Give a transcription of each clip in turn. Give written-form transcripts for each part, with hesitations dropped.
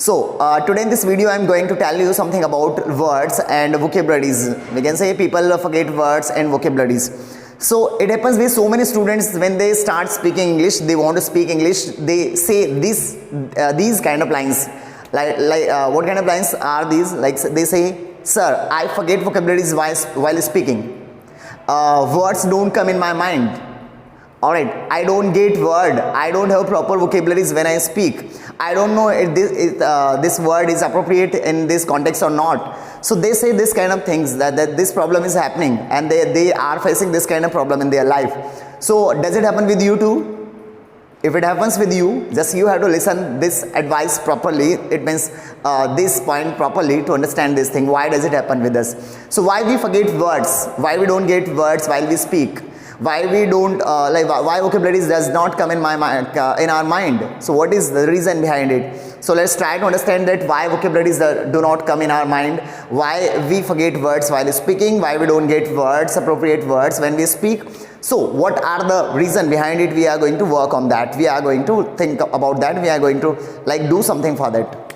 Today in this video I am going to tell you something about words and vocabularies. We can say people forget words and vocabularies. So it happens with so many students when they start speaking English, they want to speak English, they say these kind of lines. What kind of lines are these? Like they say, "Sir, I forget vocabularies while speaking. Words don't come in my mind. Alright, I don't get word. I don't have proper vocabularies when I speak. I don't know if this word is appropriate in this context or not." So they say this kind of things that this problem is happening and they are facing this kind of problem in their life. So does it happen with you too? If it happens with you, just you have to listen this advice properly. It means this point properly to understand this thing. Why does it happen with us? So why we forget words? Why we don't get words while we speak? Why we don't why vocabularies does not come in my mind, in our mind? So what is the reason behind it? So let's try to understand that why vocabularies do not come in our mind, why we forget words while speaking, why we don't get words, appropriate words when we speak. So what are the reason behind it? We are going to work on that. We are going to think about that. We are going to do something for that.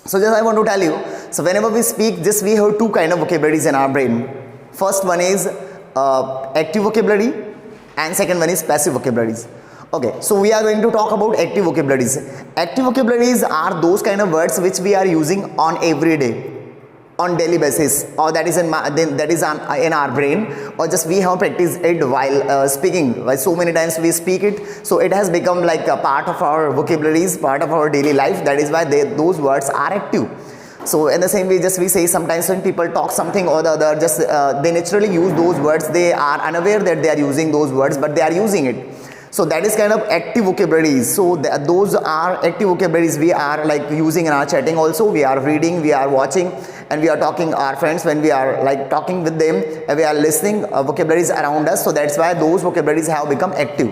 So just I want to tell you, so whenever we speak, just we have two kind of vocabularies in our brain. First one is active vocabulary and second one is passive vocabularies. Okay, so we are going to talk about active vocabularies. Active vocabularies are those kind of words which we are using on every day, on daily basis, or that is in our brain, or just we have practiced it while speaking. While so many times we speak it, so it has become like a part of our vocabularies, part of our daily life. That is why those words are active. So in the same way, just we say sometimes when people talk something or the other, just they naturally use those words. They are unaware that they are using those words, but they are using it. So that is kind of active vocabularies. So those are active vocabularies we are using in our chatting also. We are reading, we are watching, and we are talking our friends when we are talking with them, and we are listening vocabularies around us. So that's why those vocabularies have become active.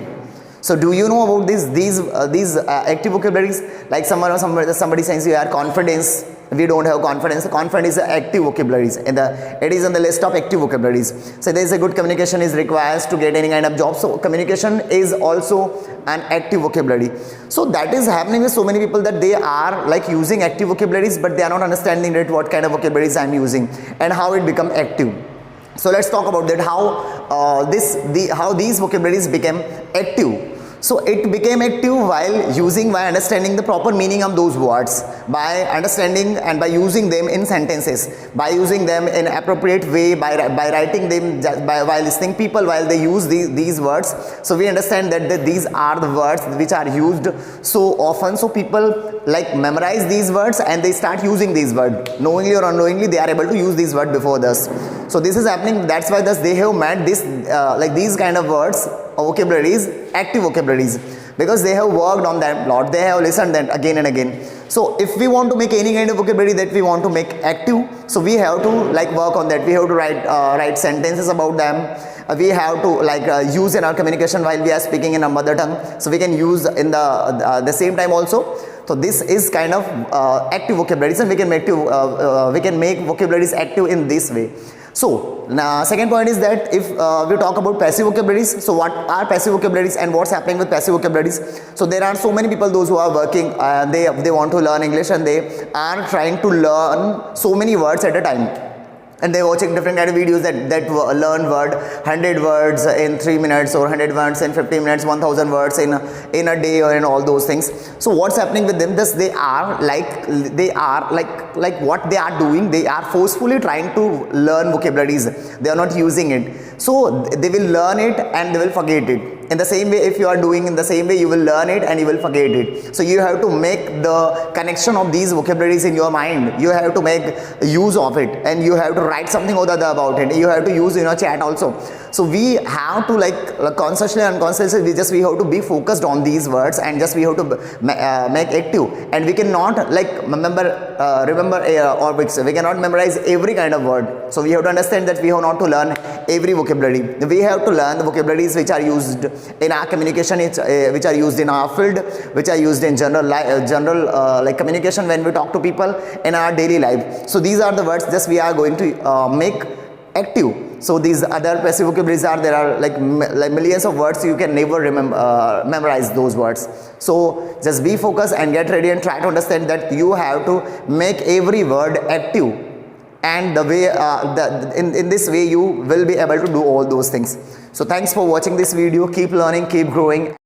So do you know about these active vocabularies? Like somebody says you have confidence. We don't have confidence. Confidence is active vocabularies. It is on the list of active vocabularies. So there is a good communication is required to get any kind of job. So communication is also an active vocabulary. So that is happening with so many people that they are using active vocabularies, but they are not understanding that what kind of vocabularies I am using and how it become active. So let's talk about that, how these vocabularies became active. So it became active by understanding the proper meaning of those words, by understanding and by using them in sentences, by using them in appropriate way, by writing them, by listening people while they use these words. So we understand that these are the words which are used so often. So people memorize these words and they start using these words. Knowingly or unknowingly, they are able to use these words before this. So this is happening. That's why they have made this these kind of words or vocabularies active vocabularies, because they have worked on them a lot. They have listened them again and again. So if we want to make any kind of vocabulary that we want to make active, so we have to work on that. We have to write sentences about them. We have to use in our communication while we are speaking in our mother tongue. So we can use in the same time also. So this is kind of active vocabularies, and we can make vocabularies active in this way. So now second point is that if we talk about passive vocabularies, so what are passive vocabularies and what's happening with passive vocabularies? So there are so many people, those who are working, they want to learn English and they are trying to learn so many words at a time. And they're watching different kind of videos that learn 100 words in 3 minutes, or 100 words in 15 minutes, 1000 words in a day, or in all those things. So what's happening with them? This they are what they are doing. They are forcefully trying to learn vocabularies. They are not using it. So they will learn it and they will forget it. In the same way, if you are doing in the same way, you will learn it and you will forget it. So you have to make the connection of these vocabularies in your mind. You have to make use of it, and you have to write something or the other about it. You have to use in your chat also. So we have to consciously and unconsciously, we have to be focused on these words, and just we have to make active. And we cannot we cannot memorize every kind of word. So we have to understand that we have not to learn every vocabulary. We have to learn the vocabularies which are used in our communication, which are used in our field, which are used in general communication when we talk to people in our daily life. So these are the words just we are going to make active. So these other passive vocabularies are, there are like millions of words, you can never remember memorize those words. So just be focused and get ready and try to understand that you have to make every word active, and the way in this way you will be able to do all those things. So thanks for watching this video. Keep learning, keep growing.